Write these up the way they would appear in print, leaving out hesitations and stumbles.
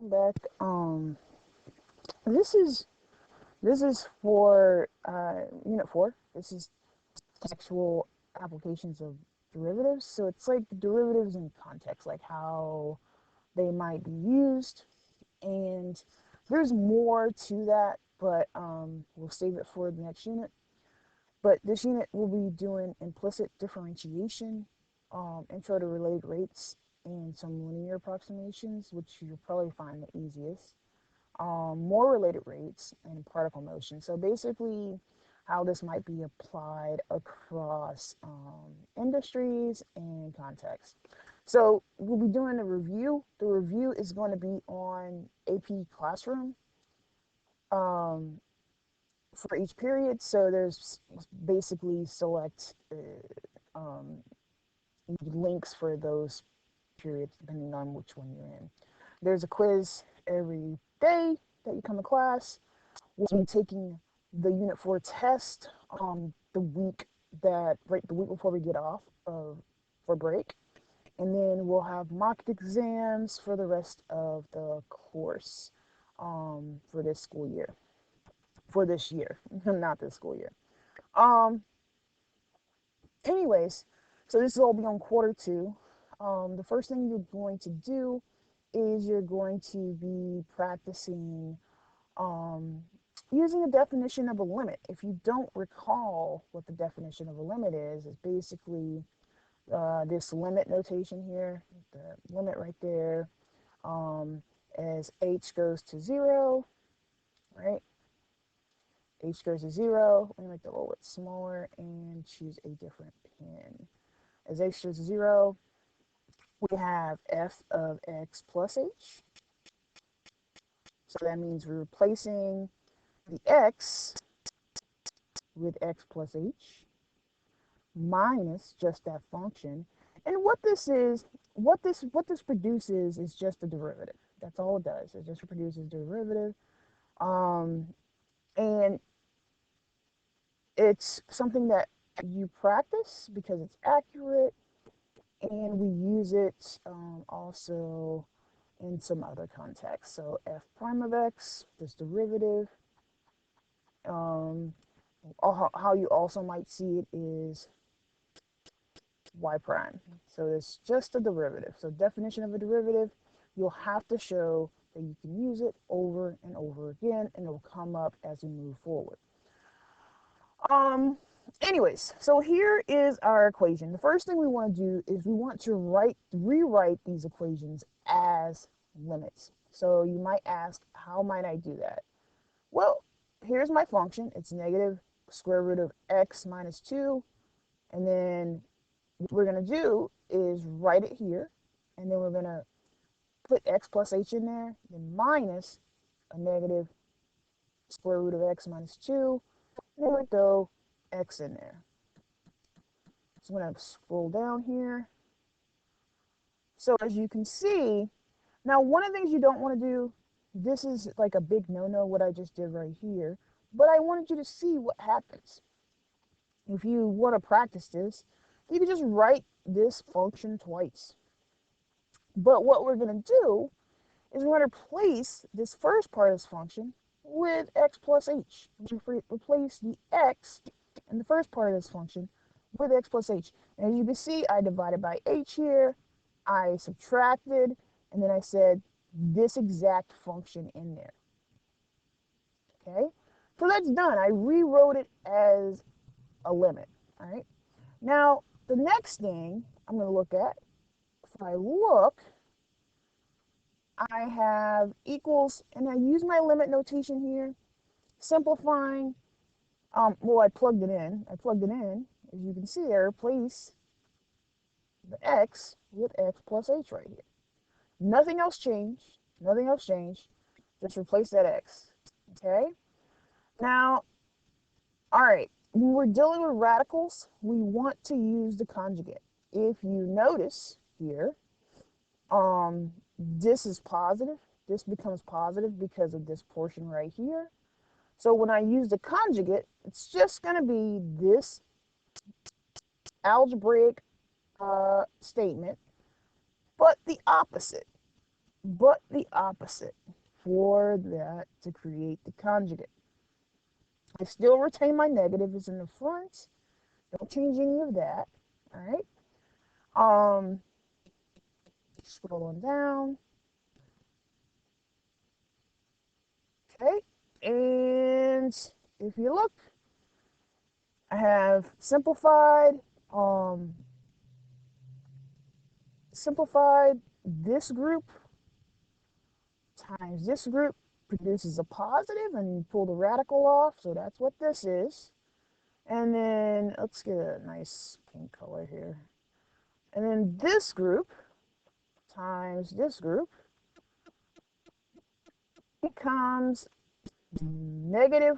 back. This is for Unit 4. This is actual applications of derivatives. So it's like derivatives in context, like how they might be used, and there's more to that, but we'll save it for the next unit. But this unit will be doing implicit differentiation, intro to related rates, and some linear approximations, which you'll probably find the easiest. More related rates and particle motion. So basically, how this might be applied across industries and contexts. So we'll be doing a review. The review is going to be on AP Classroom for each period. So there's basically select links for those periods depending on which one you're in. There's a quiz every day that you come to class. We'll be taking the Unit 4 test the week before we get off for break. And then we'll have mock exams for the rest of the course for this school year. For this year, not this school year. Anyways, so this will all be on Q2. The first thing you're going to do is you're going to be practicing using a definition of a limit. If you don't recall what the definition of a limit is, it's basically this limit notation here, the limit right there, as h goes to 0, right? H goes to 0. Let me make that a little bit smaller and choose a different pen. As h goes to 0, we have f of x plus h. So that means we're replacing the x with x plus h minus just that function. And what this produces is just a derivative. That's all it does. It just produces derivative. And it's something that you practice because it's accurate, and we use it also in some other contexts. So f prime of x, this derivative. How you also might see it is y prime. So it's just a derivative. So definition of a derivative, you'll have to show that you can use it over and over again, and it'll come up as we move forward. Anyways, so here is our equation. The first thing we want to do is we want to rewrite these equations as limits. So you might ask, how might I do that? Well, here's my function. It's negative square root of x minus 2. And then what we're going to do is write it here. And then we're going to put x plus h in there, then minus a negative square root of x minus 2. And then we throw x in there. So I'm going to scroll down here. So as you can see, now one of the things you don't want to do, this is like a big no-no what I just did right here, but I wanted you to see what happens. If you want to practice this, you can just write this function twice. But what we're going to do is we're going to replace this first part of this function with x plus h. Replace the x in the first part of this function with x plus h. And as you can see, I divided by h here, I subtracted, and then I said this exact function in there. Okay, so that's done. I rewrote it as a limit. All right, now the next thing I'm going to look at, if I look, I have equals, and I use my limit notation here, simplifying. Well, I plugged it in. As you can see, I replace the x with x plus h right here. Nothing else changed. Just replace that x. Okay? Now, all right, when we're dealing with radicals, we want to use the conjugate. If you notice here, this is positive. This becomes positive because of this portion right here. So when I use the conjugate, it's just going to be this algebraic statement, but the opposite. but the opposite for that to create the conjugate. I still retain my negative is in the front. Don't change any of that. All right. Scroll on down. Okay. And if you look, I have um, simplified this group times this group produces a positive, and you pull the radical off. So that's what this is. And then let's get a nice pink color here. And then this group times this group becomes negative,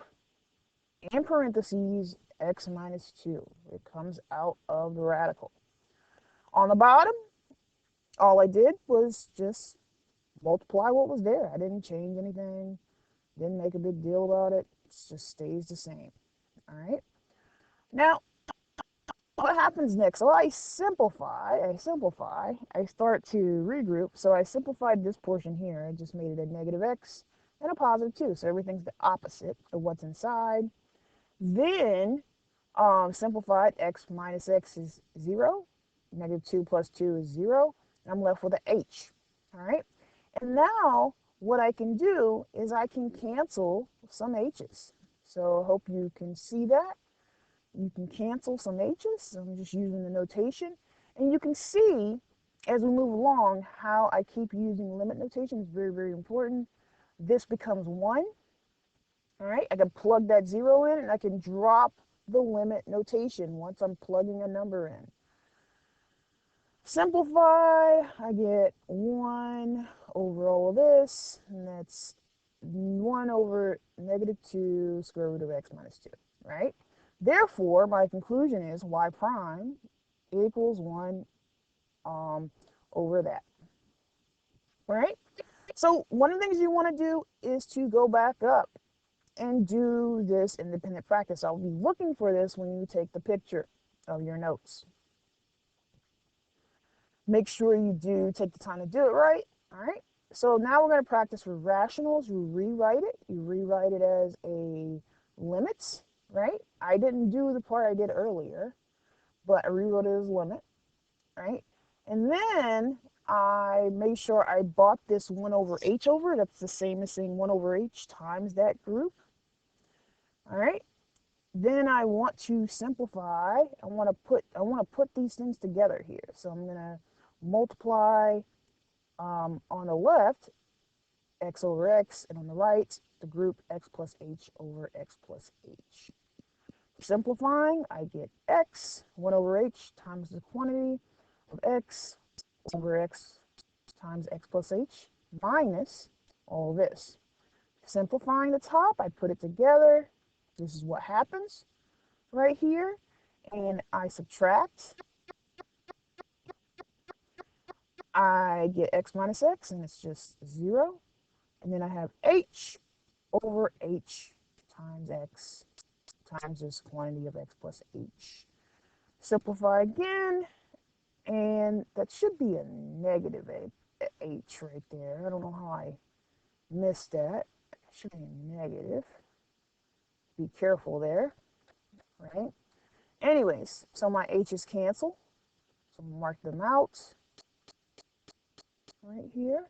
in parentheses, x minus 2. It comes out of the radical. On the bottom, all I did was just multiply what was there. I didn't change anything, didn't make a big deal about it. It just stays the same. All right. Now, what happens next? So I simplify, I start to regroup. So I simplified this portion here. I just made it a negative x and a positive 2. So everything's the opposite of what's inside. Then simplified, x minus x is 0. Negative 2 plus 2 is 0. I'm left with an h. All right. And now what I can do is I can cancel some h's. So I hope you can see that. You can cancel some h's. I'm just using the notation. And you can see as we move along how I keep using limit notation. Is very, very important. This becomes 1. All right, I can plug that 0 in, and I can drop the limit notation once I'm plugging a number in. Simplify, I get 1 over all of this, and that's 1 over negative 2 square root of x minus 2, right? Therefore, my conclusion is y prime equals 1 over that, right? So one of the things you want to do is to go back up and do this independent practice. I'll be looking for this when you take the picture of your notes. Make sure you do take the time to do it right. All right. So now we're going to practice with rationals. You rewrite it. You rewrite it as a limit, right? I didn't do the part I did earlier, but I rewrote it as limit, right? And then I made sure I brought this 1 over h over. That's the same as saying 1 over h times that group. All right. Then I want to simplify. I want to put these things together here. So I'm going to multiply on the left x over x, and on the right the group x plus h over x plus h. Simplifying, I get x 1 over h times the quantity of x over x times x plus h minus all this. Simplifying the top, I put it together. This is what happens right here, and I subtract. I get x minus x, and it's just 0. And then I have h over h times x times this quantity of x plus h. Simplify again, and that should be a negative h right there. I don't know how I missed that. It should be a negative. Be careful there, right? Anyways, so my h's cancel. So mark them out right here.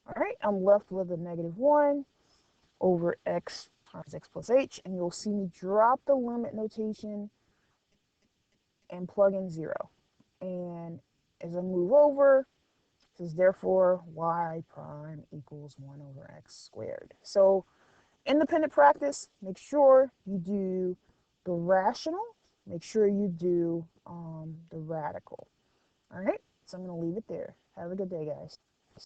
All right, I'm left with a negative 1 over x times x plus h, and you'll see me drop the limit notation and plug in 0. And as I move over, it says therefore y prime equals 1 over x squared. So independent practice, make sure you do the rational, make sure you do the radical. All right, so I'm going to leave it there. Have a good day, guys.